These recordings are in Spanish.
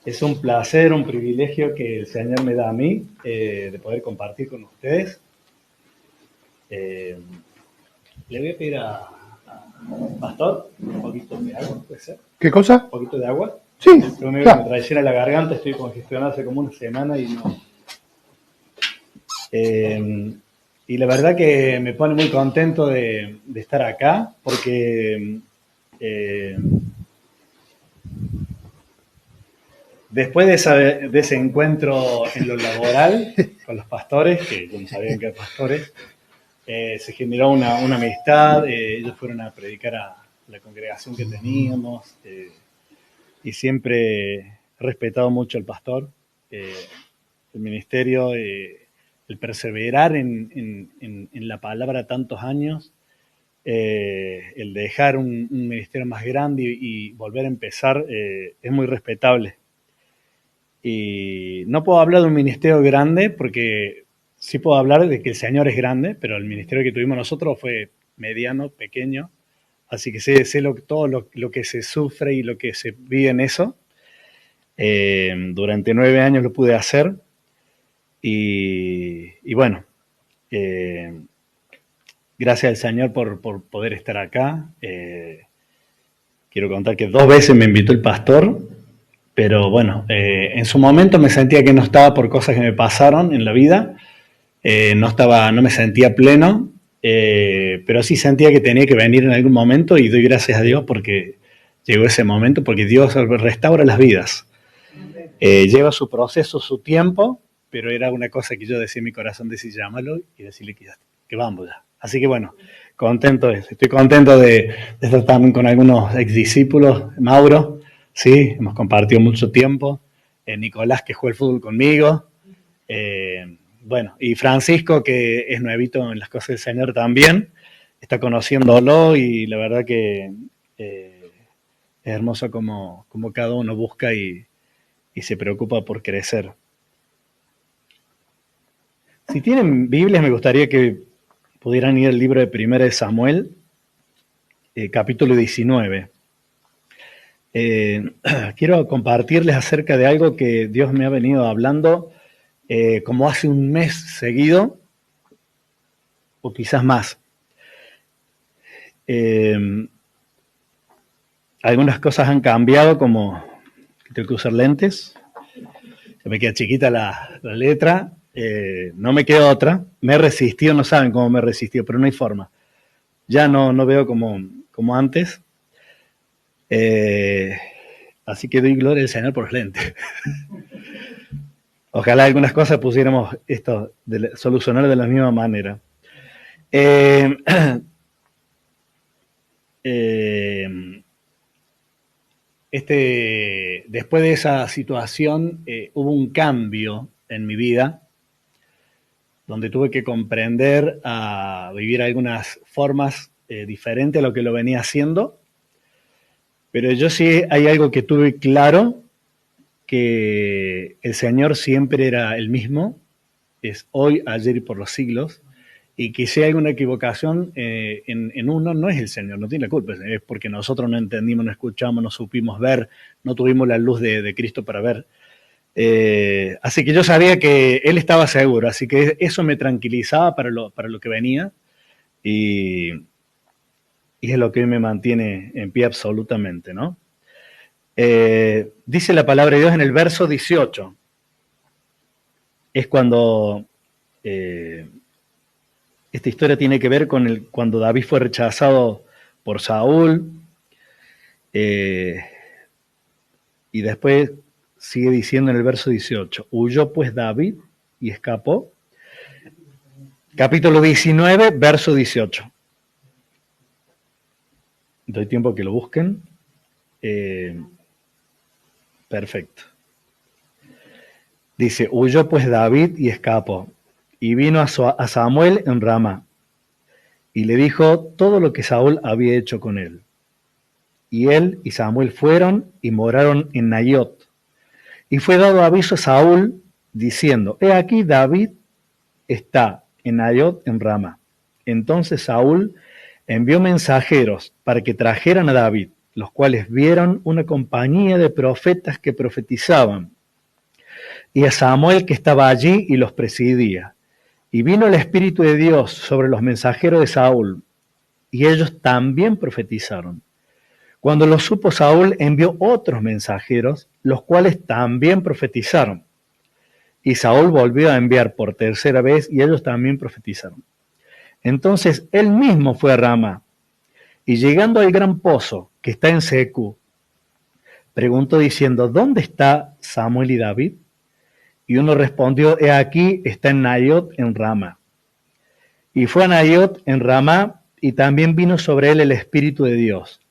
Es un placer, un privilegio que el Señor me da a mí de poder compartir con ustedes. Eh, Le voy a pedir a Pastor un poquito de agua, ¿puede ser? ¿Qué cosa? Un poquito de agua. Sí, Me claro. traiciona la garganta, estoy congestionado hace como una semana y no. Y la verdad que me pone muy contento de estar acá porque después de ese encuentro en lo laboral con los pastores, que yo no sabía que eran pastores, se generó una amistad, ellos fueron a predicar a la congregación que teníamos y siempre he respetado mucho al pastor, el ministerio, el perseverar en la palabra tantos años, el dejar un ministerio más grande y volver a empezar es muy respetable. Y no puedo hablar de un ministerio grande porque sí puedo hablar de que el Señor es grande, pero el ministerio que tuvimos nosotros fue mediano, pequeño, así que sé todo lo que se sufre y lo que se vive en eso. Durante 9 años lo pude hacer y bueno, gracias al Señor por poder estar acá. Quiero contar que 2 veces me invitó el pastor, pero bueno, en su momento me sentía que no estaba por cosas que me pasaron en la vida, no me sentía pleno, pero sí sentía que tenía que venir en algún momento y doy gracias a Dios porque llegó ese momento, porque Dios restaura las vidas. Lleva su proceso, su tiempo, pero era una cosa que yo decía en mi corazón, decir llámalo y decirle que vamos ya. Así que bueno, estoy contento de estar también con algunos ex discípulos, Mauro, sí, hemos compartido mucho tiempo, Nicolás que juega el fútbol conmigo, bueno, y Francisco que es nuevito en las cosas del Señor también, está conociéndolo y la verdad que es hermoso como cada uno busca y se preocupa por crecer. Si tienen Biblias, me gustaría que pudieran ir al libro de 1 Samuel, capítulo 19. Quiero compartirles acerca de algo que Dios me ha venido hablando como hace un mes seguido, o quizás más. Algunas cosas han cambiado, como que tengo que usar lentes, se me queda chiquita la letra, no me queda otra, me he resistido, no saben cómo me he resistido, pero no hay forma. Ya no veo como antes. Así que doy gloria al Señor por los lentes. Ojalá algunas cosas pusiéramos esto, solucionar de la misma manera. Después de esa situación hubo un cambio en mi vida donde tuve que comprender a vivir algunas formas diferentes a lo que lo venía haciendo, pero yo sí hay algo que tuve claro, que el Señor siempre era el mismo, es hoy, ayer y por los siglos, y que si hay alguna equivocación en uno, no es el Señor, no tiene la culpa, es porque nosotros no entendimos, no escuchamos, no supimos ver, no tuvimos la luz de Cristo para ver. Así que yo sabía que Él estaba seguro, así que eso me tranquilizaba para lo que venía, y es lo que hoy me mantiene en pie absolutamente, ¿no? Dice la palabra de Dios en el verso 18, es cuando esta historia tiene que ver con cuando David fue rechazado por Saúl, y después sigue diciendo en el verso 18, huyó pues David y escapó. Capítulo 19, verso 18. Doy tiempo a que lo busquen. Perfecto. Dice, huyó pues David y escapó, y vino a Samuel en Ramá, y le dijo todo lo que Saúl había hecho con él. Y él y Samuel fueron y moraron en Nayot. Y fue dado aviso a Saúl, diciendo, he aquí David está en Nayot en Ramá. Entonces Saúl envió mensajeros para que trajeran a David, los cuales vieron una compañía de profetas que profetizaban, y a Samuel que estaba allí y los presidía. Y vino el Espíritu de Dios sobre los mensajeros de Saúl, y ellos también profetizaron. Cuando lo supo Saúl, envió otros mensajeros, los cuales también profetizaron. Y Saúl volvió a enviar por tercera vez, y ellos también profetizaron. Entonces él mismo fue a Ramá, y llegando al gran pozo que está en Secú, preguntó diciendo, ¿dónde está Samuel y David? Y uno respondió, he aquí, está en Nayot en Ramá. Y fue a Nayot en Ramá, y también vino sobre él el Espíritu de Dios.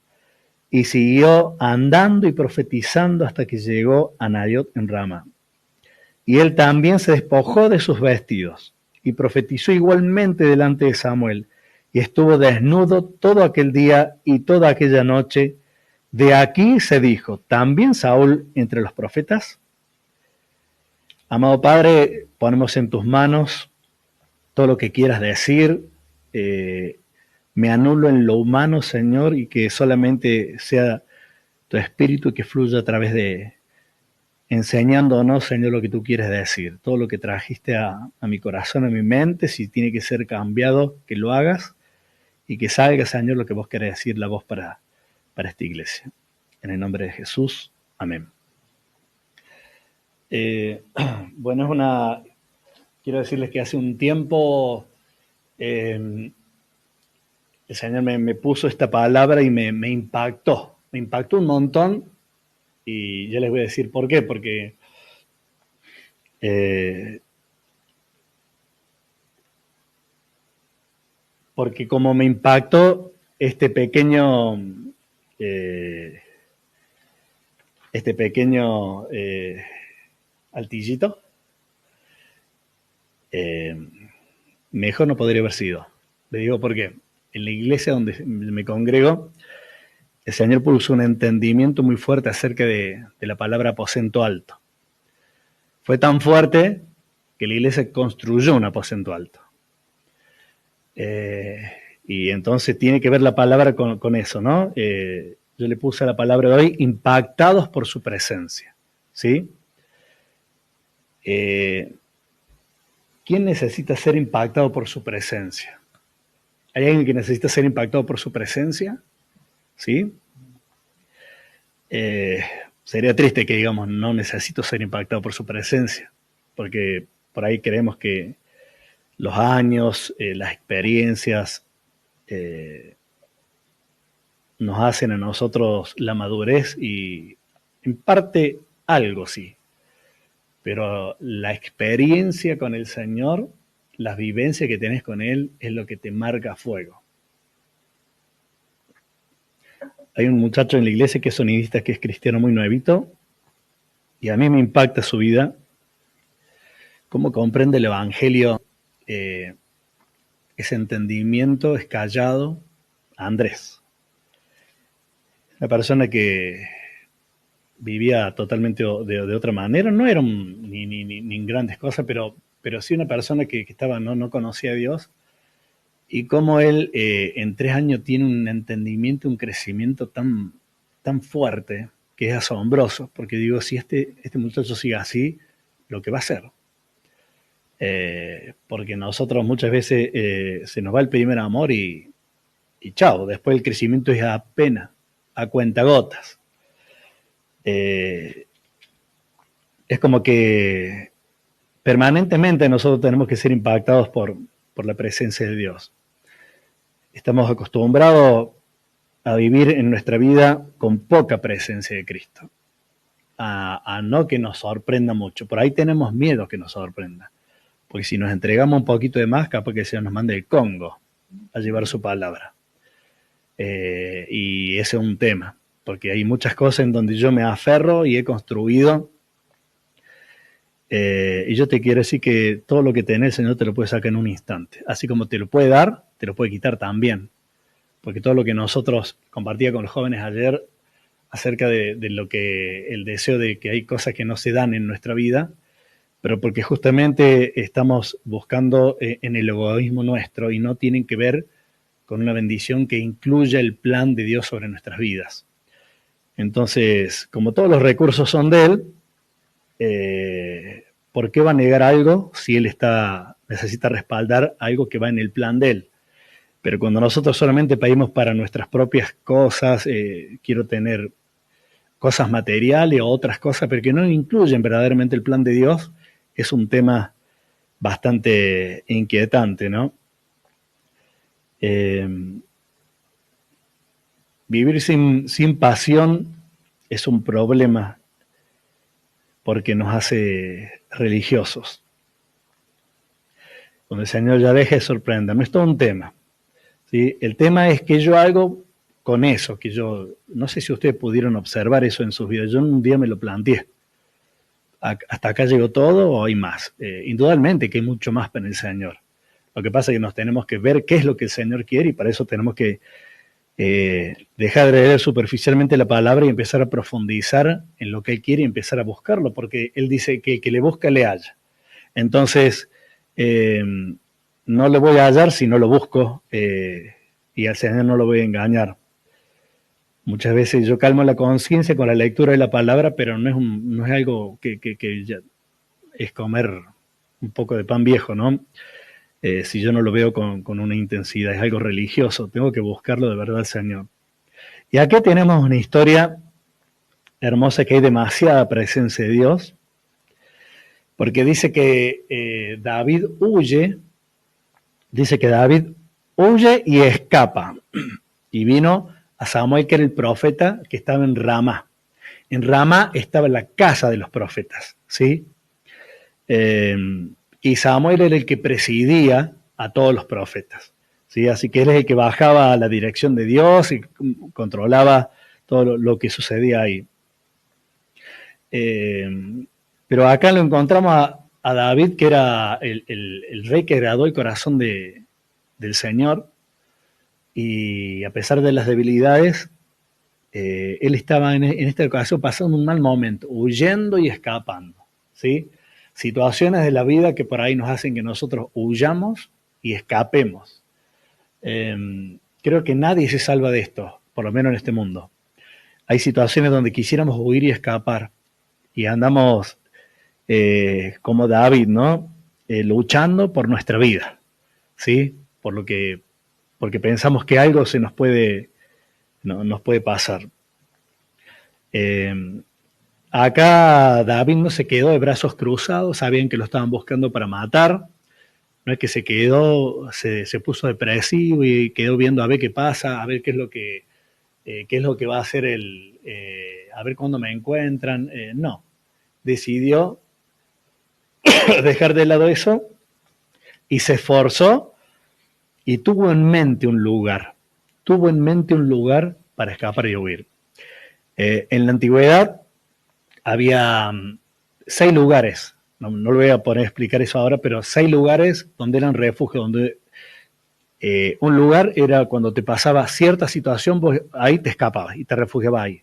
Y siguió andando y profetizando hasta que llegó a Nayot en Ramá. Y él también se despojó de sus vestidos, y profetizó igualmente delante de Samuel, y estuvo desnudo todo aquel día y toda aquella noche. De aquí se dijo, ¿también Saúl entre los profetas? Amado Padre, ponemos en tus manos todo lo que quieras decir. Me anulo en lo humano, Señor, y que solamente sea tu espíritu que fluya a través de enseñándonos, Señor, lo que tú quieres decir. Todo lo que trajiste a mi corazón, a mi mente, si tiene que ser cambiado, que lo hagas y que salga, Señor, lo que vos querés decir, la voz para esta iglesia. En el nombre de Jesús. Amén. Bueno, quiero decirles que hace un tiempo el Señor me puso esta palabra y me impactó un montón, y ya les voy a decir por qué, porque como me impactó este pequeño altillito, mejor no podría haber sido. Le digo por qué. En la iglesia donde me congrego, el Señor puso un entendimiento muy fuerte acerca de la palabra aposento alto. Fue tan fuerte que la iglesia construyó un aposento alto. Y entonces tiene que ver la palabra con eso, ¿no? Yo le puse a la palabra de hoy, impactados por su presencia, ¿sí? ¿Quién necesita ser impactado por su presencia? ¿Hay alguien que necesita ser impactado por su presencia? ¿Sí? Sería triste que digamos, no necesito ser impactado por su presencia, porque por ahí creemos que los años, las experiencias, nos hacen a nosotros la madurez, y en parte algo sí, pero la experiencia con el Señor, la vivencia que tenés con Él es lo que te marca a fuego. Hay un muchacho en la iglesia que es sonidista, que es cristiano muy nuevito, y a mí me impacta su vida, cómo comprende el Evangelio, ese entendimiento es callado. Andrés, una persona que vivía totalmente de otra manera, no era ni grandes cosas, pero sí una persona que estaba, no conocía a Dios, y cómo él en 3 años tiene un entendimiento, un crecimiento tan fuerte, que es asombroso, porque digo, si este muchacho sigue así, lo que va a ser. Porque nosotros muchas veces se nos va el primer amor y chao, después el crecimiento es apenas, a cuentagotas. Es como que permanentemente nosotros tenemos que ser impactados por la presencia de Dios. Estamos acostumbrados a vivir en nuestra vida con poca presencia de Cristo, a no que nos sorprenda mucho. Por ahí tenemos miedo que nos sorprenda, porque si nos entregamos un poquito de más, capaz que el Señor nos mande el Congo a llevar su palabra. Y ese es un tema, porque hay muchas cosas en donde yo me aferro y he construido. Y yo te quiero decir que todo lo que tenés, el Señor te lo puede sacar en un instante. Así como te lo puede dar, te lo puede quitar también. Porque todo lo que nosotros compartía con los jóvenes ayer acerca de lo que el deseo de que hay cosas que no se dan en nuestra vida, pero porque justamente estamos buscando en el egoísmo nuestro, y no tienen que ver con una bendición que incluya el plan de Dios sobre nuestras vidas. Entonces, como todos los recursos son de él, ¿por qué va a negar algo si él necesita respaldar algo que va en el plan de él? Pero cuando nosotros solamente pedimos para nuestras propias cosas, quiero tener cosas materiales o otras cosas, pero que no incluyen verdaderamente el plan de Dios, es un tema bastante inquietante, ¿no? Eh, Vivir sin pasión es un problema porque nos hace religiosos. Cuando el Señor ya deje de sorprenderme, es todo un tema. ¿Sí? El tema es que yo hago con eso, que yo, no sé si ustedes pudieron observar eso en sus vidas, yo un día me lo planteé. ¿Hasta acá llegó todo o hay más? Indudablemente que hay mucho más para el Señor. Lo que pasa es que nos tenemos que ver qué es lo que el Señor quiere y para eso tenemos que dejar de leer superficialmente la palabra y empezar a profundizar en lo que Él quiere y empezar a buscarlo, porque Él dice que el que le busca le halla. Entonces, no le voy a hallar si no lo busco y al Señor no lo voy a engañar. Muchas veces yo calmo la conciencia con la lectura de la palabra, pero no es algo que ya es comer un poco de pan viejo, ¿no? Si yo no lo veo con una intensidad, es algo religioso, tengo que buscarlo de verdad al Señor. Y aquí tenemos una historia hermosa que hay demasiada presencia de Dios, porque dice que David huye y escapa, y vino a Samuel, que era el profeta, que estaba en Ramá. En Ramá estaba la casa de los profetas, ¿sí? Y Samuel era el que presidía a todos los profetas, ¿sí? Así que él es el que bajaba a la dirección de Dios y controlaba todo lo que sucedía ahí. Pero acá lo encontramos a David, que era el rey que agradó el corazón del Señor, y a pesar de las debilidades, él estaba en este caso pasando un mal momento, huyendo y escapando, ¿sí? Situaciones de la vida que por ahí nos hacen que nosotros huyamos y escapemos. Creo que nadie se salva de esto, por lo menos en este mundo. Hay situaciones donde quisiéramos huir y escapar y andamos como David, ¿no? Luchando por nuestra vida, ¿sí? Porque pensamos que algo nos puede pasar. Acá David no se quedó de brazos cruzados, sabían que lo estaban buscando para matar, no es que se puso depresivo y quedó viendo a ver qué pasa, a ver qué es lo que va a hacer a ver cuándo me encuentran, no, decidió dejar de lado eso y se esforzó y tuvo en mente un lugar para escapar y huir. En la antigüedad había 6 lugares, no lo voy a poner a explicar eso ahora, pero 6 lugares donde eran refugios, donde un lugar era cuando te pasaba cierta situación, vos ahí te escapabas y te refugiabas ahí,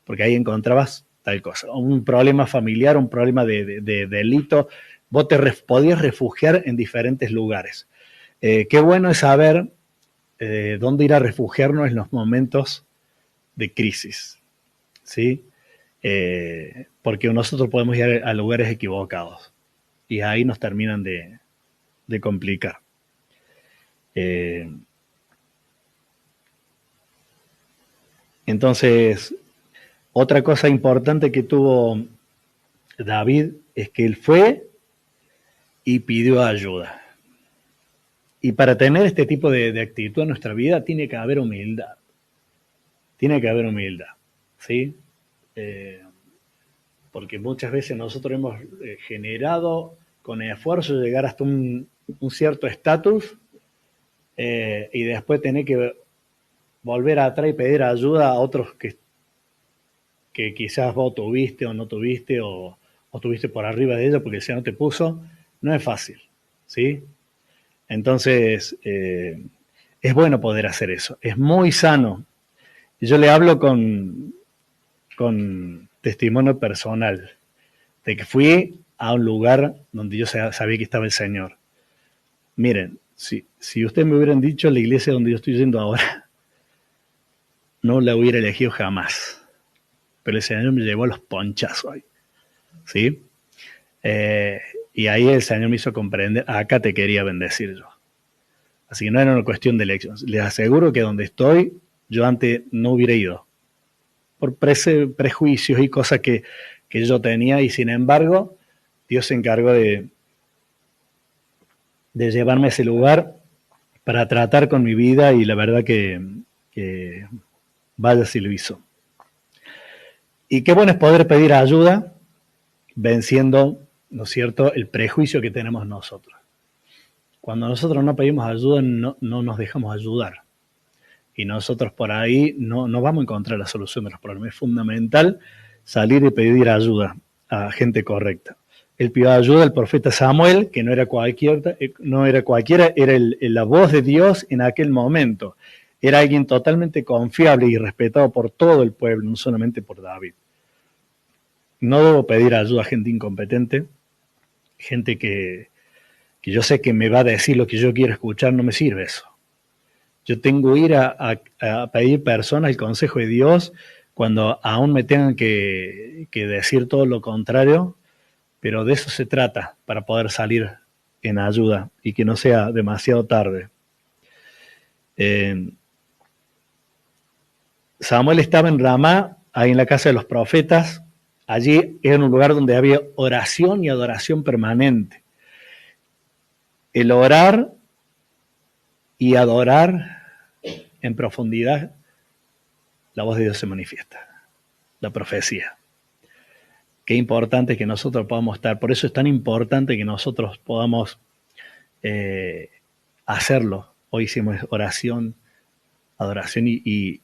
porque ahí encontrabas tal cosa, un problema familiar, un problema de delito, vos podías refugiar en diferentes lugares. Qué bueno es saber dónde ir a refugiarnos en los momentos de crisis, ¿sí? Porque nosotros podemos ir a lugares equivocados y ahí nos terminan de complicar. Entonces, otra cosa importante que tuvo David es que él fue y pidió ayuda. Y para tener este tipo de actitud en nuestra vida tiene que haber humildad. Tiene que haber humildad, ¿sí? Porque muchas veces nosotros hemos generado con esfuerzo llegar hasta un cierto estatus y después tener que volver atrás y pedir ayuda a otros que quizás vos tuviste o no tuviste o tuviste por arriba de ellos porque el Señor te puso, no es fácil, ¿sí? Entonces, es bueno poder hacer eso, es muy sano. Yo le hablo con testimonio personal, de que fui a un lugar donde yo sabía que estaba el Señor. Miren, si ustedes me hubieran dicho la iglesia donde yo estoy yendo ahora, no la hubiera elegido jamás. pero el Señor me llevó a los ponchazos ahí, ¿sí? Y ahí el Señor me hizo comprender, acá te quería bendecir yo. Así que no era una cuestión de elección. Les aseguro que donde estoy, yo antes no hubiera ido, por prejuicios y cosas que yo tenía, y sin embargo, Dios se encargó de llevarme a ese lugar para tratar con mi vida, y la verdad que vaya si lo hizo. Y qué bueno es poder pedir ayuda venciendo, ¿no es cierto?, el prejuicio que tenemos nosotros. Cuando nosotros no pedimos ayuda, no nos dejamos ayudar. Y nosotros por ahí no vamos a encontrar la solución de los problemas. Es fundamental salir y pedir ayuda a gente correcta. Él pidió ayuda al profeta Samuel, que no era cualquiera, era la voz de Dios en aquel momento. Era alguien totalmente confiable y respetado por todo el pueblo, no solamente por David. No debo pedir ayuda a gente incompetente, gente que yo sé que me va a decir lo que yo quiero escuchar. No me sirve eso. Yo tengo que ir a pedir personas el consejo de Dios cuando aún me tengan que decir todo lo contrario, pero de eso se trata, para poder salir en ayuda y que no sea demasiado tarde. Samuel estaba en Ramá, ahí en la casa de los profetas. Allí era un lugar donde había oración y adoración permanente. El orar y adorar en profundidad, la voz de Dios se manifiesta, la profecía. Qué importante que nosotros podamos estar. Por eso es tan importante que nosotros podamos hacerlo. Hoy hicimos oración, adoración y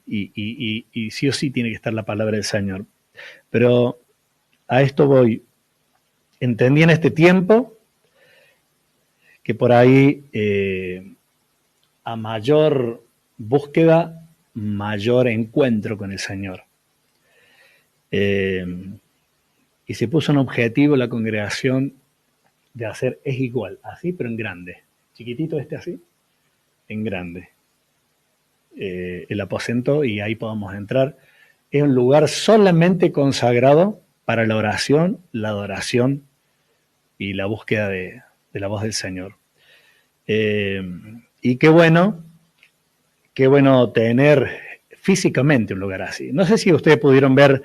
sí o sí tiene que estar la palabra del Señor. Pero a esto voy. Entendí en este tiempo que por ahí a mayor búsqueda, mayor encuentro con el Señor. Y se puso un objetivo la congregación de hacer es igual, así pero en grande. Chiquitito así, en grande. El aposento, y ahí podamos entrar. Es un lugar solamente consagrado para la oración, la adoración y la búsqueda de la voz del Señor. Y qué bueno tener físicamente un lugar así. No sé si ustedes pudieron ver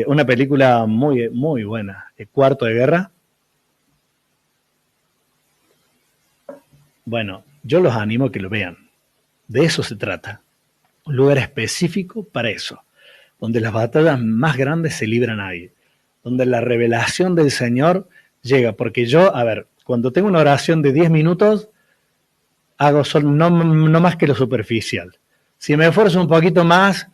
una película muy, muy buena, El Cuarto de Guerra. Bueno, yo los animo a que lo vean. De eso se trata. Un lugar específico para eso, donde las batallas más grandes se libran ahí, donde la revelación del Señor llega. Porque yo, cuando tengo una oración de 10 minutos, hago no más que lo superficial. Si me esfuerzo un poquito más,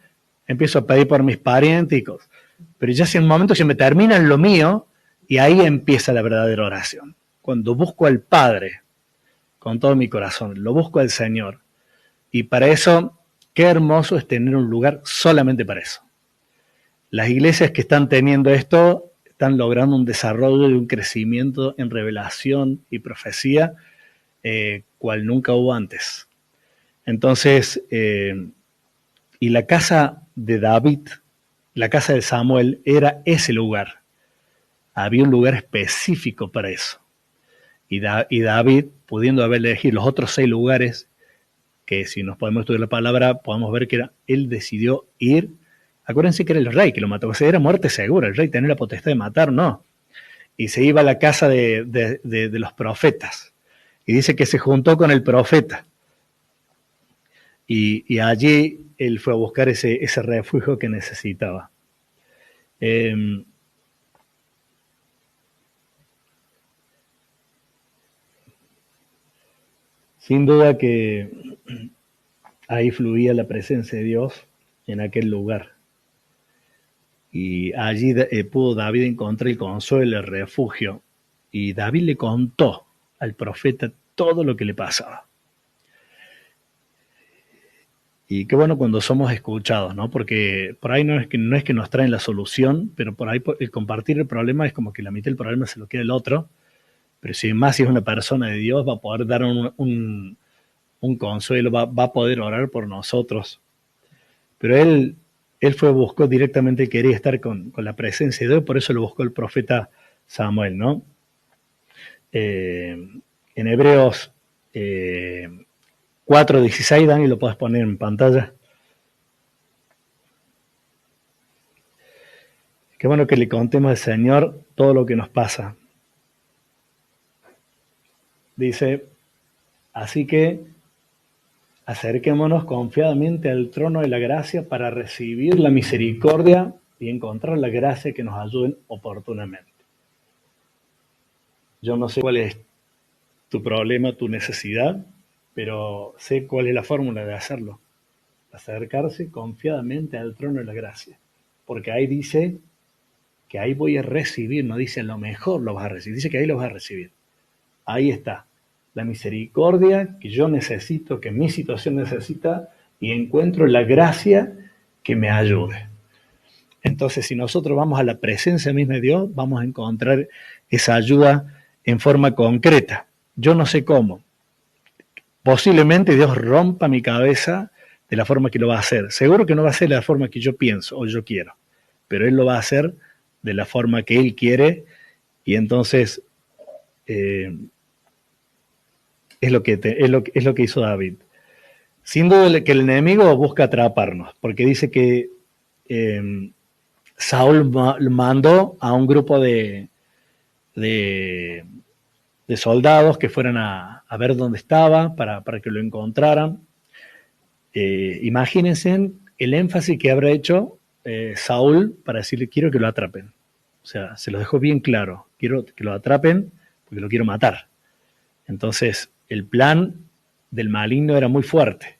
empiezo a pedir por mis parientes y cosas. Pero ya si en un momento se me termina lo mío, y ahí empieza la verdadera oración. Cuando busco al Padre con todo mi corazón, lo busco al Señor. Y para eso, qué hermoso es tener un lugar solamente para eso. Las iglesias que están teniendo esto están logrando un desarrollo y un crecimiento en revelación y profecía cual nunca hubo antes. Entonces, y la casa de David, la casa de Samuel, era ese lugar. Había un lugar específico para eso. Y David, pudiendo haber elegido los otros 6 lugares, que si nos podemos estudiar la palabra, podemos ver que él decidió ir. Acuérdense que era el rey que lo mató, o sea, era muerte segura. El rey tenía la potestad de matar, no. Y se iba a la casa de los profetas. Y dice que se juntó con el profeta. Y allí él fue a buscar ese refugio que necesitaba. Sin duda que ahí fluía la presencia de Dios en aquel lugar. Y allí pudo David encontrar el consuelo, el refugio. Y David le contó al profeta todo lo que le pasaba. Y qué bueno cuando somos escuchados, ¿no? Porque por ahí no es que nos traen la solución, pero por ahí el compartir el problema es como que la mitad del problema se lo queda el otro. Pero si es una persona de Dios, va a poder dar un consuelo, va a poder orar por nosotros. Pero él él buscó directamente, quería estar con la presencia de Dios, por eso lo buscó el profeta Samuel, ¿no? En Hebreos 4:16, Dani, lo puedes poner en pantalla. Qué bueno que le contemos al Señor todo lo que nos pasa. Dice, así que acerquémonos confiadamente al trono de la gracia para recibir la misericordia y encontrar la gracia que nos ayude oportunamente. Yo no sé cuál es tu problema, tu necesidad, pero sé cuál es la fórmula de hacerlo. Acercarse confiadamente al trono de la gracia. Porque ahí dice que ahí voy a recibir, no dice a lo mejor lo vas a recibir, dice que ahí lo vas a recibir. Ahí está, la misericordia que yo necesito, que mi situación necesita, y encuentro la gracia que me ayude. Entonces, si nosotros vamos a la presencia misma de Dios, vamos a encontrar esa ayuda en forma concreta. Yo no sé cómo. Posiblemente Dios rompa mi cabeza de la forma que lo va a hacer. Seguro que no va a ser de la forma que yo pienso o yo quiero, pero Él lo va a hacer de la forma que Él quiere, y entonces es lo que hizo David. Sin duda que el enemigo busca atraparnos, porque dice que Saúl mandó a un grupo de soldados que fueran a ver dónde estaba para que lo encontraran. Imagínense el énfasis que habrá hecho Saúl para decirle, quiero que lo atrapen. O sea, se lo dejó bien claro, quiero que lo atrapen porque lo quiero matar. Entonces, el plan del maligno era muy fuerte.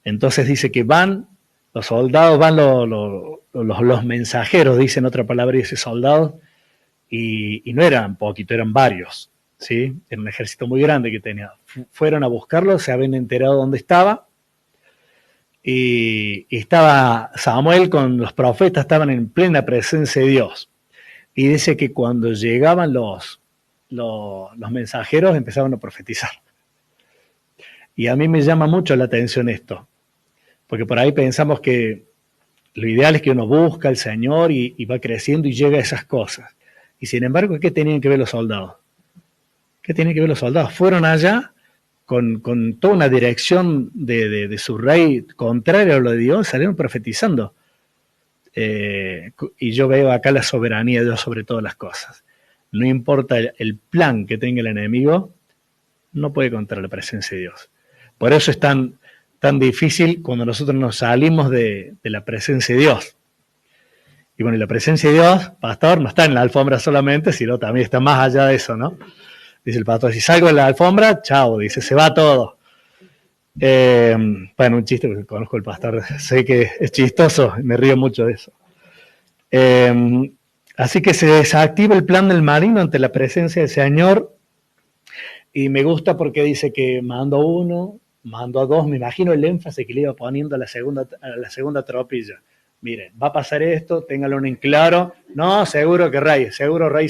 Entonces dice que van los soldados, van los mensajeros, dicen otra palabra, dice soldados, y no eran poquito, eran varios, ¿sí? Era un ejército muy grande que tenía. Fueron a buscarlo, se habían enterado dónde estaba, y estaba Samuel con los profetas, estaban en plena presencia de Dios. Y dice que cuando llegaban los mensajeros empezaban a profetizar. Y a mí me llama mucho la atención esto, porque por ahí pensamos que lo ideal es que uno busca al Señor y va creciendo y llega a esas cosas. Y sin embargo, ¿qué tenían que ver los soldados? ¿Qué tenían que ver los soldados? Fueron allá con toda una dirección de su rey contraria a lo de Dios, salieron profetizando. Y yo veo acá la soberanía de Dios sobre todas las cosas. No importa el plan que tenga el enemigo, no puede contra la presencia de Dios. Por eso es tan difícil cuando nosotros nos salimos de la presencia de Dios. Y bueno, y la presencia de Dios, pastor, no está en la alfombra solamente, sino también está más allá de eso, ¿no? Dice el pastor, si salgo de la alfombra, chao, dice, se va todo. Bueno, un chiste, porque conozco al pastor, sé que es chistoso, me río mucho de eso. Así que se desactiva el plan del maligno ante la presencia del Señor, y me gusta porque dice que mandó uno, mandó a dos, me imagino el énfasis que le iba poniendo a la segunda tropilla. Miren, va a pasar esto, ténganlo en claro. No, seguro Rey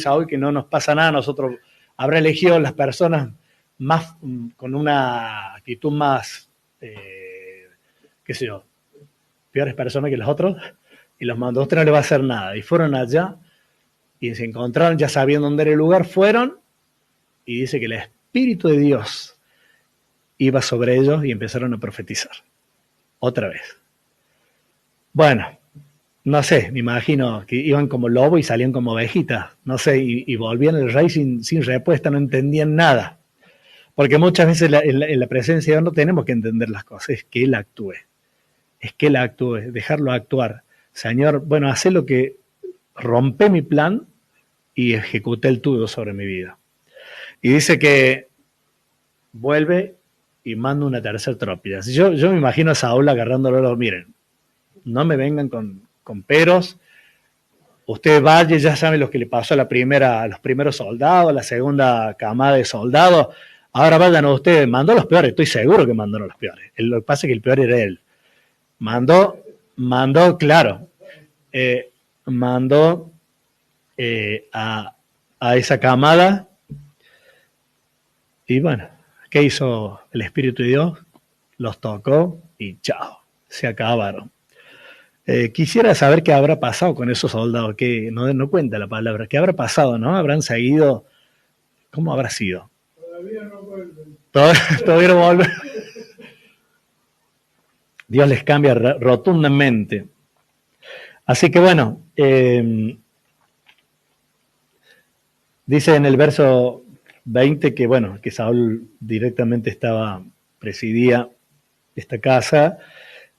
Saúl, que no nos pasa nada, nosotros habrá elegido las personas más, con una actitud más, qué sé yo, peores personas que los otros, y los mandó, a usted no le va a hacer nada. Y fueron allá, y se encontraron, ya sabiendo dónde era el lugar, fueron, y dice que el Espíritu de Dios iba sobre ellos y empezaron a profetizar. Otra vez. Bueno, no sé, me imagino que iban como lobo y salían como ovejitas, no sé, y volvían al rey sin respuesta, no entendían nada. Porque muchas veces en la presencia de Dios no tenemos que entender las cosas, es que Él actúe. Es que Él actúe, dejarlo actuar. Señor, bueno, haz lo que rompe mi plan y ejecuté el tuyo sobre mi vida. Y dice que vuelve y manda una tercera tropilla. Yo me imagino a Saúl agarrándolo, miren, no me vengan con peros. Usted vaya, ya sabe lo que le pasó a los primeros soldados, la segunda camada de soldados. Ahora vayan ustedes, mandó a los peores, estoy seguro que mandó a los peores. Lo que pasa es que el peor era él. Mandó, claro, mandó a esa camada, y bueno, ¿qué hizo el Espíritu de Dios? Los tocó y chao, se acabaron. Quisiera saber qué habrá pasado con esos soldados, que no cuenta la palabra, qué habrá pasado, ¿no? ¿Habrán seguido? ¿Cómo habrá sido? Todavía no vuelven. Todavía no vuelven. Dios les cambia rotundamente. Así que bueno, dice en el verso 20 que bueno, que Saúl directamente presidía esta casa,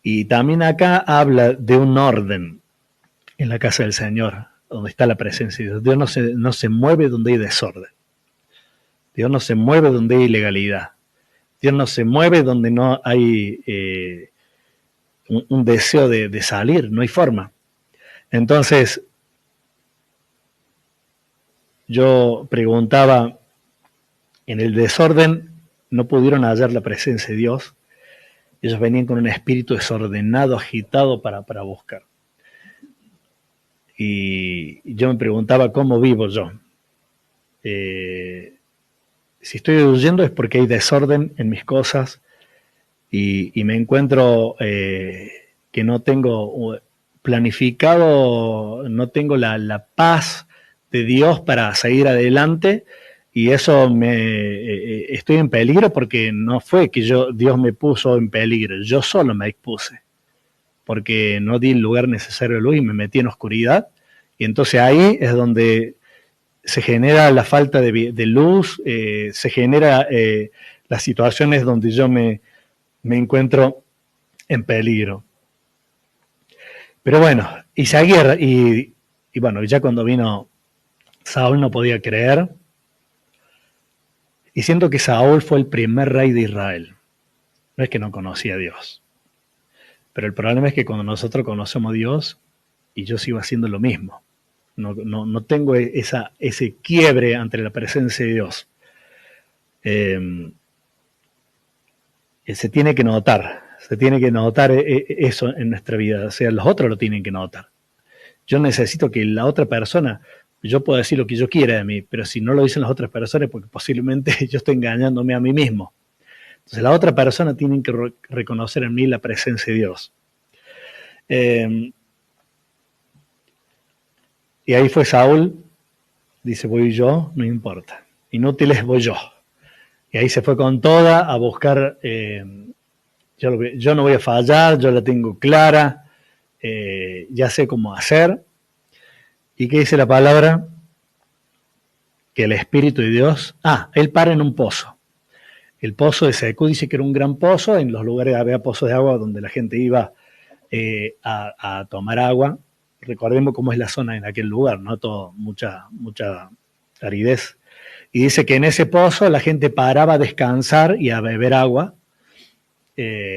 y también acá habla de un orden en la casa del Señor, donde está la presencia de Dios. Dios no se mueve donde hay desorden. Dios no se mueve donde hay ilegalidad. Dios no se mueve donde no hay un deseo de salir, no hay forma. Entonces, yo preguntaba, en el desorden no pudieron hallar la presencia de Dios. Ellos venían con un espíritu desordenado, agitado para buscar. Y yo me preguntaba, ¿cómo vivo yo? Si estoy huyendo es porque hay desorden en mis cosas y me encuentro que no tengo planificado, no tengo la paz de Dios para seguir adelante, y eso estoy en peligro porque no fue que Dios me puso en peligro, yo solo me expuse, porque no di el lugar necesario a luz y me metí en oscuridad, y entonces ahí es donde se genera la falta de luz, se genera las situaciones donde yo me encuentro en peligro. Pero bueno, y bueno, ya cuando vino Saúl no podía creer, y siento que Saúl fue el primer rey de Israel. No es que no conocía a Dios, pero el problema es que cuando nosotros conocemos a Dios, y yo sigo haciendo lo mismo, no tengo ese quiebre ante la presencia de Dios. Se tiene que notar eso en nuestra vida, o sea, los otros lo tienen que notar. Yo necesito que la otra persona, yo puedo decir lo que yo quiera de mí, pero si no lo dicen las otras personas, porque posiblemente yo estoy engañándome a mí mismo. Entonces la otra persona tiene que reconocer en mí la presencia de Dios. Y ahí fue Saúl, dice, voy yo, no importa, inútil es voy yo. Y ahí se fue con toda a buscar, yo no voy a fallar, yo la tengo clara, ya sé cómo hacer. ¿Y qué dice la palabra? Que el Espíritu de Dios, él para en un pozo. El pozo de Secú dice que era un gran pozo, en los lugares había pozos de agua donde la gente iba a tomar agua. Recordemos cómo es la zona en aquel lugar, ¿no? Mucha aridez. Y dice que en ese pozo la gente paraba a descansar y a beber agua,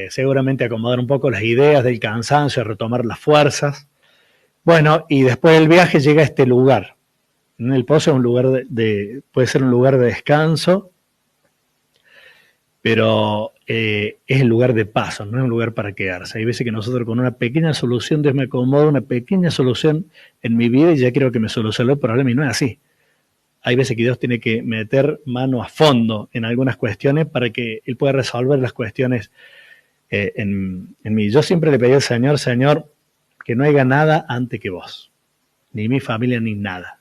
seguramente acomodar un poco las ideas del cansancio, a retomar las fuerzas. Bueno, y después del viaje llega a este lugar. El pozo es un lugar puede ser un lugar de descanso, pero es el lugar de paso, no es un lugar para quedarse. Hay veces que nosotros con una pequeña solución, Dios me acomoda una pequeña solución en mi vida y ya creo que me solucionó el problema, y no es así. Hay veces que Dios tiene que meter mano a fondo en algunas cuestiones para que Él pueda resolver las cuestiones en mí. Yo siempre le pedí al Señor, Señor, que no haya nada antes que vos, ni mi familia, ni nada,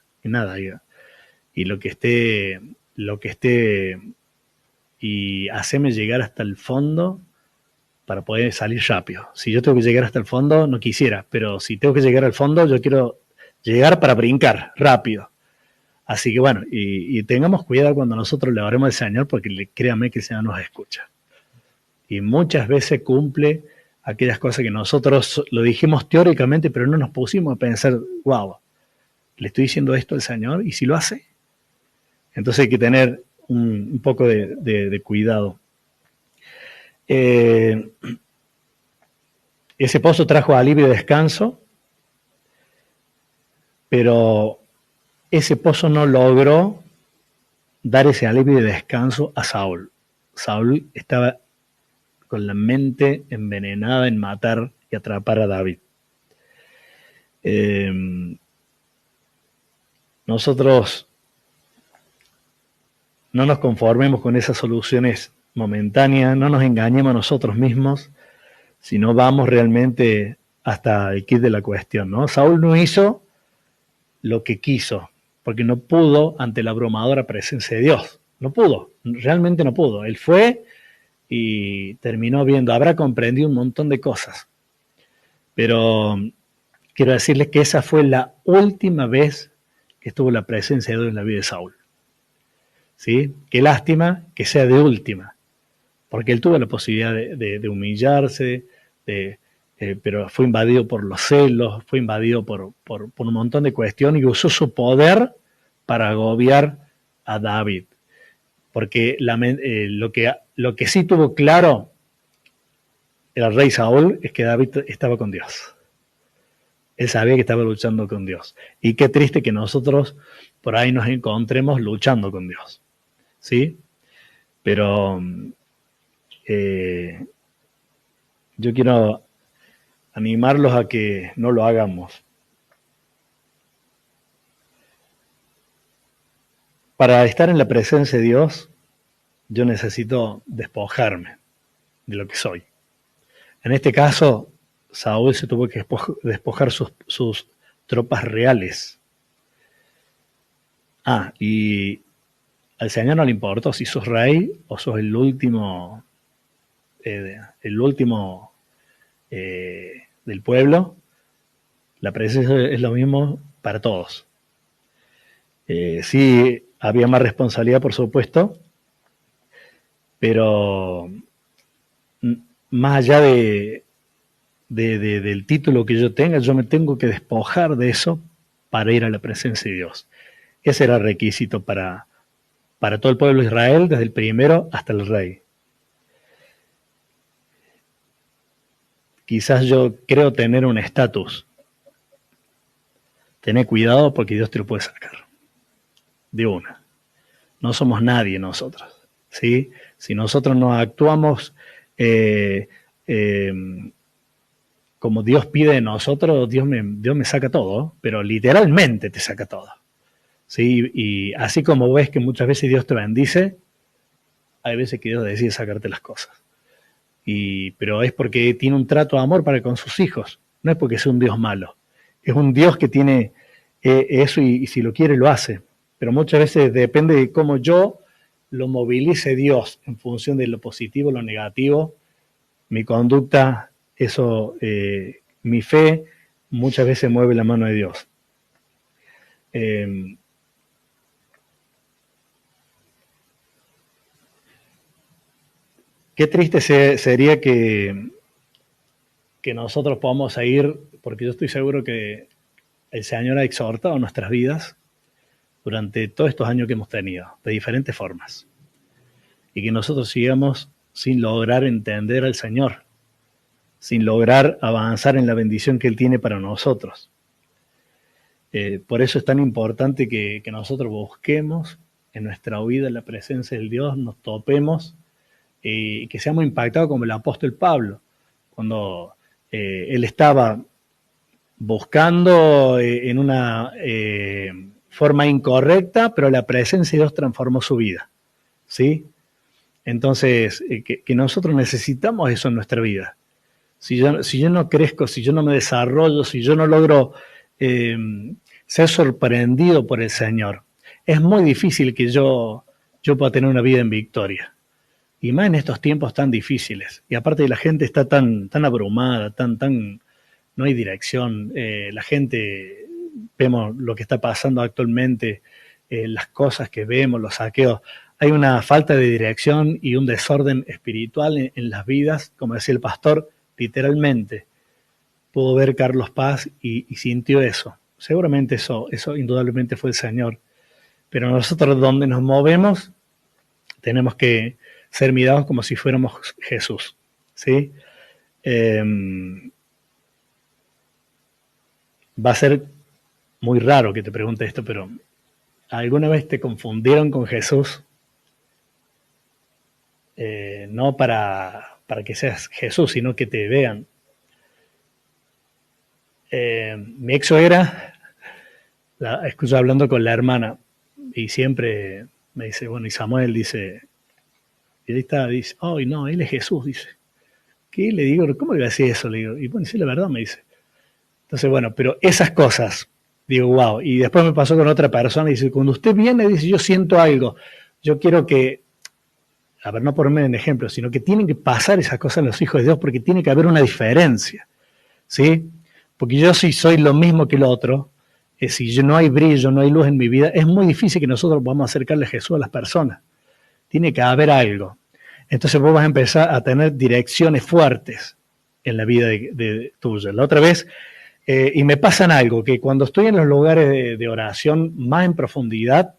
y lo que esté, y haceme llegar hasta el fondo para poder salir rápido. Si yo tengo que llegar hasta el fondo, no quisiera, pero si tengo que llegar al fondo, yo quiero llegar para brincar rápido. Así que bueno, y tengamos cuidado cuando nosotros le oremos al Señor, porque créanme que el Señor nos escucha. Y muchas veces cumple aquellas cosas que nosotros lo dijimos teóricamente, pero no nos pusimos a pensar, wow, le estoy diciendo esto al Señor, y si lo hace. Entonces hay que tener un poco de cuidado. Ese pozo trajo alivio y descanso, pero ese pozo no logró dar ese alivio y descanso a Saúl. Saúl estaba con la mente envenenada en matar y atrapar a David. Nosotros no nos conformemos con esas soluciones momentáneas, no nos engañemos a nosotros mismos, sino vamos realmente hasta el kit de la cuestión, ¿no? Saúl no hizo lo que quiso, porque no pudo ante la abrumadora presencia de Dios. No pudo, realmente no pudo. Él fue y terminó viendo, habrá comprendido un montón de cosas. Pero quiero decirles que esa fue la última vez que estuvo la presencia de Dios en la vida de Saúl. ¿Sí? Qué lástima que sea de última, porque él tuvo la posibilidad de humillarse, pero fue invadido por los celos, fue invadido por un montón de cuestiones y usó su poder para agobiar a David. Porque lo que sí tuvo claro el rey Saúl es que David estaba con Dios. Él sabía que estaba luchando con Dios. Y qué triste que nosotros por ahí nos encontremos luchando con Dios. ¿Sí? Pero yo quiero animarlos a que no lo hagamos. Para estar en la presencia de Dios, yo necesito despojarme de lo que soy. En este caso, Saúl se tuvo que despojar sus tropas reales. Y al Señor no le importó si sos rey o sos el último del pueblo. La presencia es lo mismo para todos. Sí, había más responsabilidad, por supuesto, pero más allá del título que yo tenga, yo me tengo que despojar de eso para ir a la presencia de Dios. Ese era el requisito para todo el pueblo de Israel, desde el primero hasta el rey. Quizás yo creo tener un estatus. Tené cuidado porque Dios te lo puede sacar. De una. No somos nadie nosotros. ¿Sí? Si nosotros no actuamos como Dios pide de nosotros, Dios me saca todo, pero literalmente te saca todo. ¿Sí? Y así como ves que muchas veces Dios te bendice, hay veces que Dios decide sacarte las cosas. Pero es porque tiene un trato de amor para con sus hijos, no es porque sea un Dios malo. Es un Dios que tiene eso y si lo quiere lo hace. Pero muchas veces depende de cómo yo lo movilice Dios en función de lo positivo, lo negativo, mi conducta, eso, mi fe, muchas veces mueve la mano de Dios. Qué triste sería que nosotros podamos ir, porque yo estoy seguro que el Señor ha exhortado nuestras vidas durante todos estos años que hemos tenido, de diferentes formas. Y que nosotros sigamos sin lograr entender al Señor, sin lograr avanzar en la bendición que Él tiene para nosotros. Por eso es tan importante que nosotros busquemos en nuestra vida la presencia del Dios, nos topemos y que seamos impactados como el apóstol Pablo, cuando él estaba buscando en una forma incorrecta, pero la presencia de Dios transformó su vida, ¿sí? Entonces, que nosotros necesitamos eso en nuestra vida. Si yo no crezco, si yo no me desarrollo, si yo no logro ser sorprendido por el Señor, es muy difícil que yo pueda tener una vida en victoria. Y más en estos tiempos tan difíciles. Y aparte la gente está tan abrumada, no hay dirección. La gente, vemos lo que está pasando actualmente, las cosas que vemos, los saqueos. Hay una falta de dirección y un desorden espiritual en las vidas, como decía el pastor, literalmente. Pudo ver Carlos Paz y sintió eso. Seguramente eso indudablemente fue el Señor. Pero nosotros donde nos movemos tenemos que ser mirados como si fuéramos Jesús, ¿sí? Va a ser muy raro que te pregunte esto, pero ¿alguna vez te confundieron con Jesús? No para que seas Jesús, sino que te vean. Mi ex suegra, escucho hablando con la hermana y siempre me dice, bueno, y Samuel dice, y ahí está, dice, oh, no, él es Jesús, dice. ¿Qué? Le digo, ¿cómo le voy a decir eso? Le digo, y bueno, sí, la verdad, me dice, Entonces, bueno, pero esas cosas, digo, wow. Y después me pasó con otra persona y dice, cuando usted viene, dice, yo siento algo, yo quiero que, a ver, no ponerme en ejemplo, sino que tienen que pasar esas cosas en los hijos de Dios porque tiene que haber una diferencia, ¿sí? Porque yo si soy lo mismo que el otro, si yo no hay brillo, no hay luz en mi vida, es muy difícil que nosotros podamos acercarle a Jesús a las personas. Tiene que haber algo. Entonces vos vas a empezar a tener direcciones fuertes en la vida de tuya. La otra vez, y me pasan algo, que cuando estoy en los lugares de oración más en profundidad,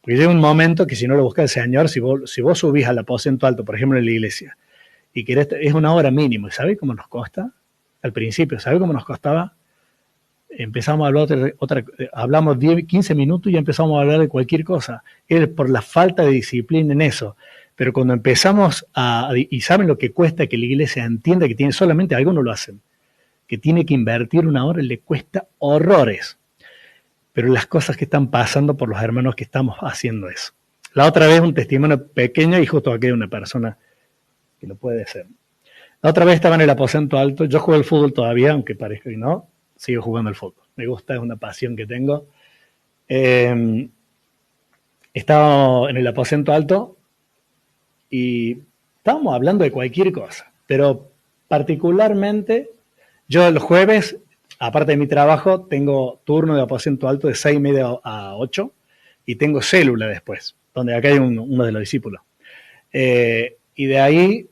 porque llega un momento que si no lo busca el Señor, si vos subís al aposento alto, por ejemplo en la iglesia, y querés, es una hora mínimo, ¿y sabés cómo nos costa? Al principio, ¿sabés cómo nos costaba? Empezamos a hablar hablamos 10, 15 minutos y ya empezamos a hablar de cualquier cosa. Es por la falta de disciplina en eso. Pero cuando empezamos y saben lo que cuesta que la iglesia entienda que tiene, solamente algunos lo hacen, que tiene que invertir una hora, le cuesta horrores. Pero las cosas que están pasando por los hermanos que estamos haciendo eso. La otra vez un testimonio pequeño y justo aquí hay una persona que lo puede ser. La otra vez estaba en el aposento alto, yo juego el fútbol todavía, aunque parezca que no, sigo jugando el fútbol. Me gusta, es una pasión que tengo. Estaba en el aposento alto y estábamos hablando de cualquier cosa, pero particularmente yo los jueves, aparte de mi trabajo, tengo turno de aposento alto de 6:30 a 8 y tengo célula después, donde acá hay uno de los discípulos. Y de ahí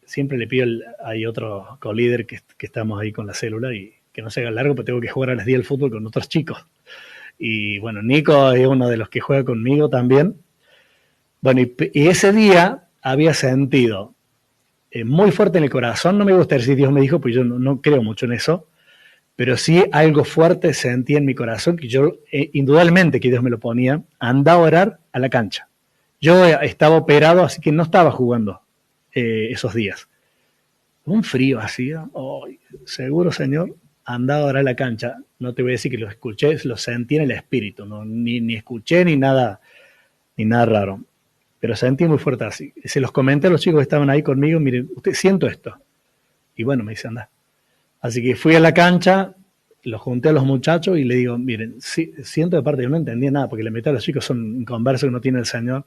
siempre le pido, hay otro co-líder que estamos ahí con la célula y que no se haga largo, pero tengo que jugar a las 10 al fútbol con otros chicos. Y bueno, Nico es uno de los que juega conmigo también. Bueno, y ese día había sentido muy fuerte en el corazón, no me gusta decir Dios me dijo, pues yo no creo mucho en eso, pero sí algo fuerte sentí en mi corazón, que yo, indudablemente que Dios me lo ponía, anda a orar a la cancha. Yo estaba operado, así que no estaba jugando esos días. Un frío así, oh, seguro Señor, anda a orar a la cancha. No te voy a decir que lo escuché, lo sentí en el espíritu, ¿no? ni escuché ni nada raro. Pero sentí muy fuerte así. Se los comenté a los chicos que estaban ahí conmigo, miren, usted siento esto. Y bueno, me dice, anda. Así que fui a la cancha, los junté a los muchachos y le digo, miren, sí, siento de parte, yo no entendía nada, porque la mitad de los chicos son conversos que no tiene el Señor.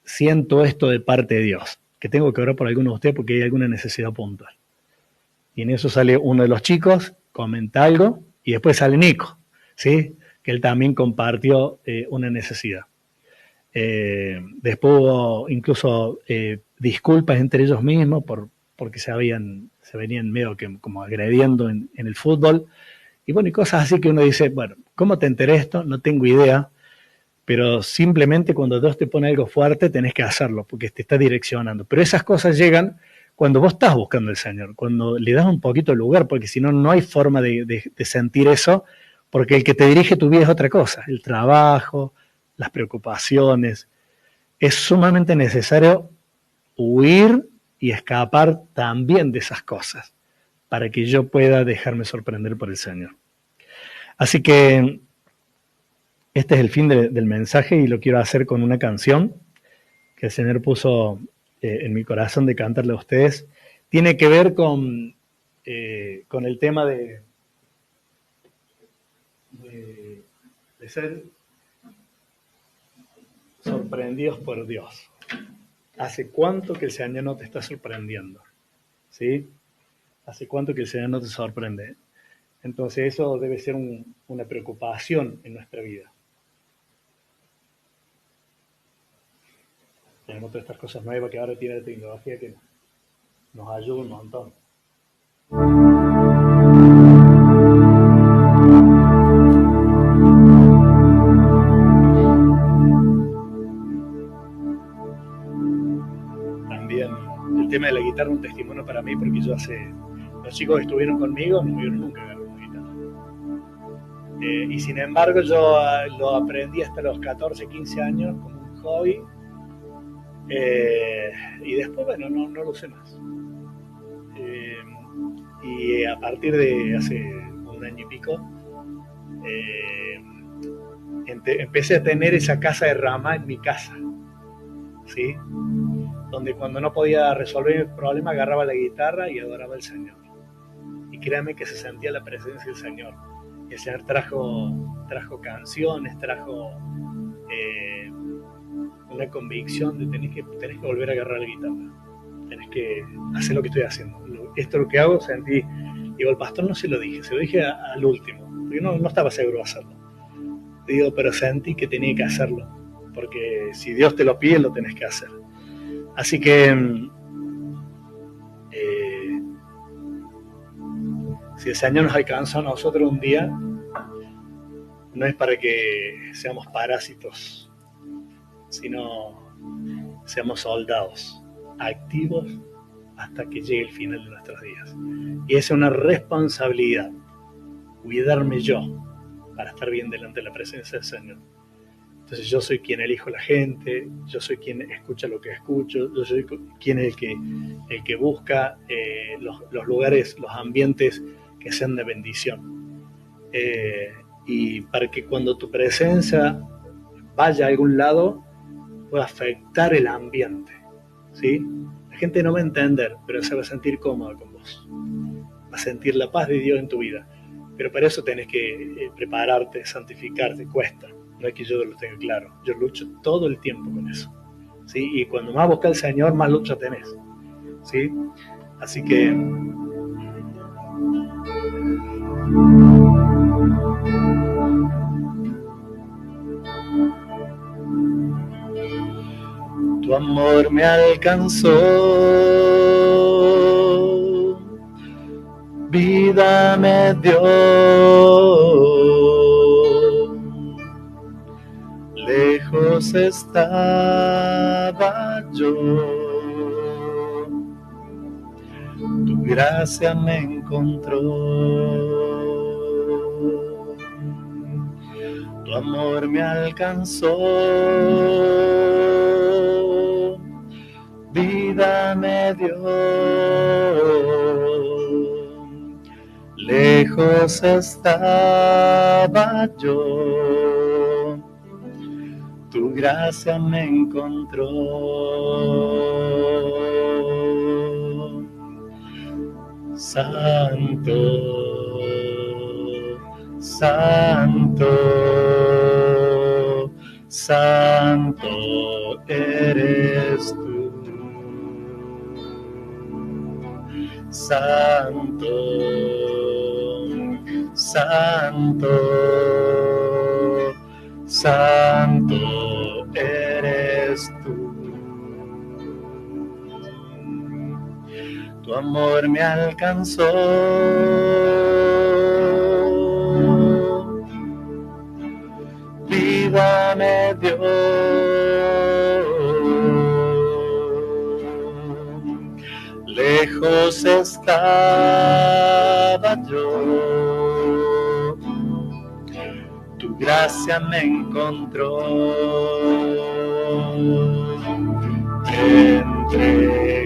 Siento esto de parte de Dios, que tengo que orar por alguno de ustedes porque hay alguna necesidad puntual. Y en eso sale uno de los chicos, comenta algo, y después sale Nico, ¿sí? Que él también compartió una necesidad. Después hubo incluso disculpas entre ellos mismos porque se venían medio que como agrediendo en el fútbol. Y bueno, y cosas así que uno dice, bueno, ¿cómo te enteré esto? No tengo idea. Pero simplemente cuando Dios te pone algo fuerte tenés que hacerlo porque te está direccionando. Pero esas cosas llegan cuando vos estás buscando al Señor, cuando le das un poquito de lugar, porque si no, no hay forma de sentir eso, porque el que te dirige tu vida es otra cosa, el trabajo, las preocupaciones. Es sumamente necesario huir y escapar también de esas cosas para que yo pueda dejarme sorprender por el Señor. Así que este es el fin del mensaje y lo quiero hacer con una canción que el Señor puso en mi corazón de cantarle a ustedes. Tiene que ver con el tema de ser sorprendidos por Dios. ¿Hace cuánto que el Señor no te está sorprendiendo? ¿Sí? ¿Hace cuánto que el Señor no te sorprende? Entonces eso debe ser una preocupación en nuestra vida. Tenemos todas estas cosas nuevas que ahora tiene la tecnología que nos ayuda un montón. También el tema de la guitarra es un testimonio para mí porque los chicos que estuvieron conmigo no me vieron nunca agarrar una guitarra. Y sin embargo yo lo aprendí hasta los 14, 15 años como un hobby. Y después, bueno, no lo usé más. Y a partir de hace un año y pico, empecé a tener esa casa de rama en mi casa, ¿sí? Donde cuando no podía resolver el problema agarraba la guitarra y adoraba al Señor. créame que se sentía la presencia del Señor. El Señor trajo canciones, trajo una convicción de tenés que volver a agarrar la guitarra, tenés que hacer lo que estoy haciendo. Esto es lo que hago, sentí. Digo, al pastor no se lo dije al último, porque no estaba seguro de hacerlo. Digo, pero sentí que tenía que hacerlo, porque si Dios te lo pide, lo tenés que hacer. Así que si el Señor nos alcanzó a nosotros un día, no es para que seamos parásitos, sino seamos soldados activos hasta que llegue el final de nuestros días. Y esa es una responsabilidad, cuidarme yo para estar bien delante de la presencia del Señor. Entonces yo soy quien elijo a la gente, yo soy quien escucha lo que escucho, yo soy quien es el que busca los lugares, los ambientes que sean de bendición. Y para que cuando tu presencia vaya a algún lado, pueda afectar el ambiente, ¿sí? La gente no va a entender, pero se va a sentir cómoda con vos. Va a sentir la paz de Dios en tu vida. Pero para eso tenés que prepararte, santificarte, cuesta. No es que yo lo tenga claro. Yo lucho todo el tiempo con eso, ¿sí? Y cuando más buscas al Señor, más lucha tenés, ¿sí? Así que tu amor me alcanzó, vida me dio, lejos estaba yo, tu gracia me encontró, tu amor me alcanzó, vida me dio, lejos estaba yo, tu gracia me encontró. Santo, santo, santo eres tú. Santo, santo, santo eres tú. Tu amor me alcanzó, vida me dio, lejos estaba yo, tu gracia me encontró,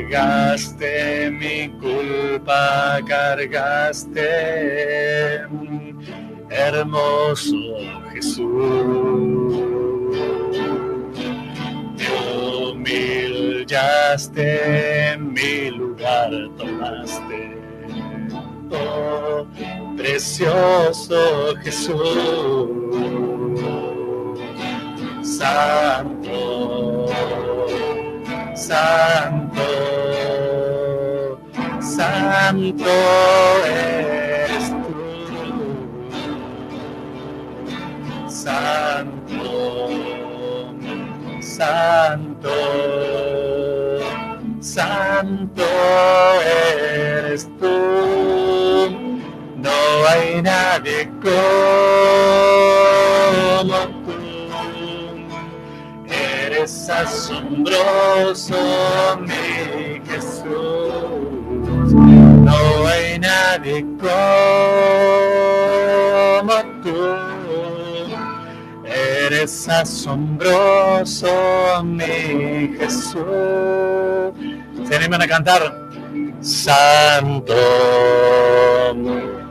entregaste mi culpa, cargaste, hermoso Jesús, te humillaste, mi lugar tomaste, oh, precioso Jesús, santo, santo, santo eres tú, santo, santo, santo eres tú, no hay nadie como tú. Eres asombroso, mi Jesús, no hay nadie como tú. Eres asombroso, mi Jesús. ¿Se animan a cantar? Santo,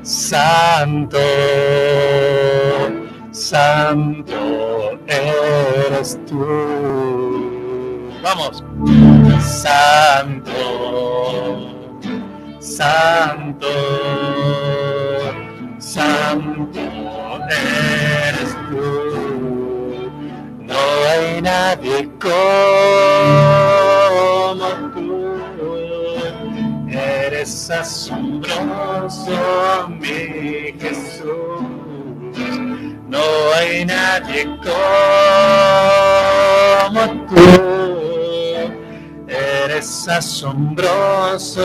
santo, santo eres tú. Vamos. Santo, santo, eres tú. No hay nadie como tú. Eres asombroso, mi Jesús. No hay nadie como tú. Eres asombroso,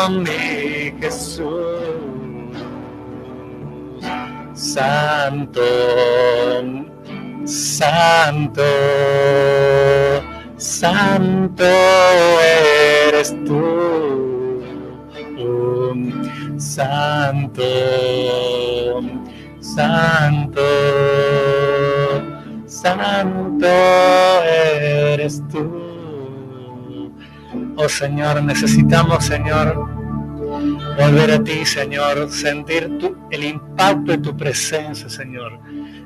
mi Jesús. Santo, santo, santo eres tú. Santo, santo, santo eres tú. Oh Señor, necesitamos, Señor, volver a ti, Señor, sentir el impacto de tu presencia, Señor,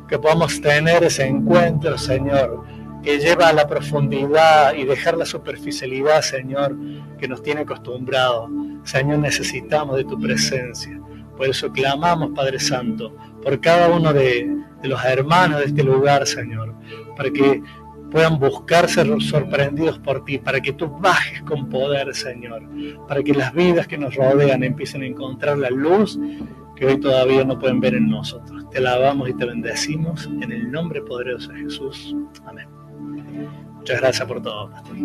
que podamos tener ese encuentro, Señor, que lleva a la profundidad y dejar la superficialidad, Señor, que nos tiene acostumbrados. Señor, necesitamos de tu presencia. Por eso clamamos, Padre Santo, por cada uno de los hermanos de este lugar, Señor, para que puedan buscar ser sorprendidos por ti, para que tú bajes con poder, Señor, para que las vidas que nos rodean empiecen a encontrar la luz que hoy todavía no pueden ver en nosotros. Te alabamos y te bendecimos en el nombre poderoso de Jesús. Amén. Muchas gracias por todo, pastor.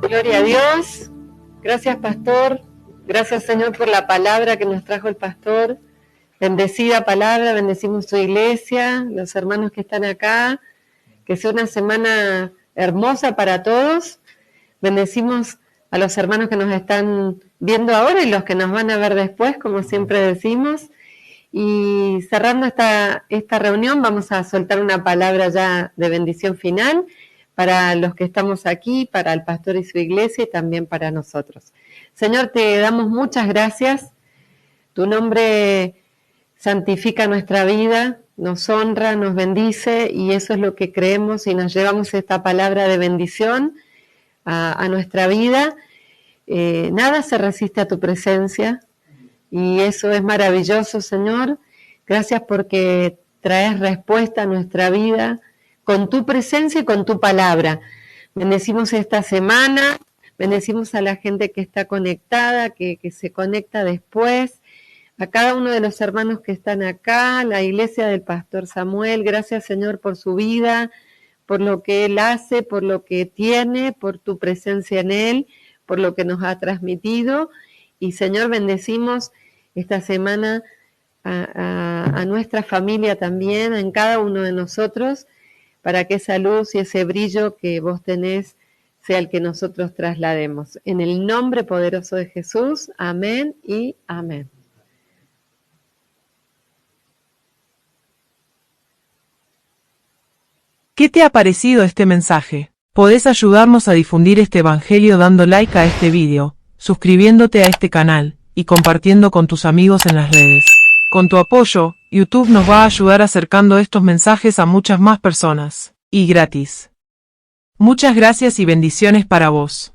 Gloria a Dios. Gracias, pastor. Gracias, Señor, por la palabra que nos trajo el pastor. Bendecida palabra, bendecimos su iglesia, los hermanos que están acá. Que sea una semana hermosa para todos. Bendecimos a los hermanos que nos están viendo ahora y los que nos van a ver después, como siempre decimos. Y cerrando esta reunión, vamos a soltar una palabra ya de bendición final para los que estamos aquí, para el pastor y su iglesia y también para nosotros. Señor, te damos muchas gracias. Tu nombre santifica nuestra vida, nos honra, nos bendice y eso es lo que creemos y nos llevamos esta palabra de bendición a nuestra vida. Nada se resiste a tu presencia y eso es maravilloso, Señor. Gracias porque traes respuesta a nuestra vida con tu presencia y con tu palabra. Bendecimos esta semana, bendecimos a la gente que está conectada, que se conecta después, a cada uno de los hermanos que están acá, la iglesia del pastor Samuel. Gracias, Señor, por su vida, por lo que él hace, por lo que tiene, por tu presencia en él, por lo que nos ha transmitido. Y, Señor, bendecimos esta semana a nuestra familia también, en cada uno de nosotros, para que esa luz y ese brillo que vos tenés sea el que nosotros traslademos. En el nombre poderoso de Jesús, amén y amén. ¿Qué te ha parecido este mensaje? Podés ayudarnos a difundir este evangelio dando like a este video, suscribiéndote a este canal y compartiendo con tus amigos en las redes. Con tu apoyo, YouTube nos va a ayudar acercando estos mensajes a muchas más personas, y gratis. Muchas gracias y bendiciones para vos.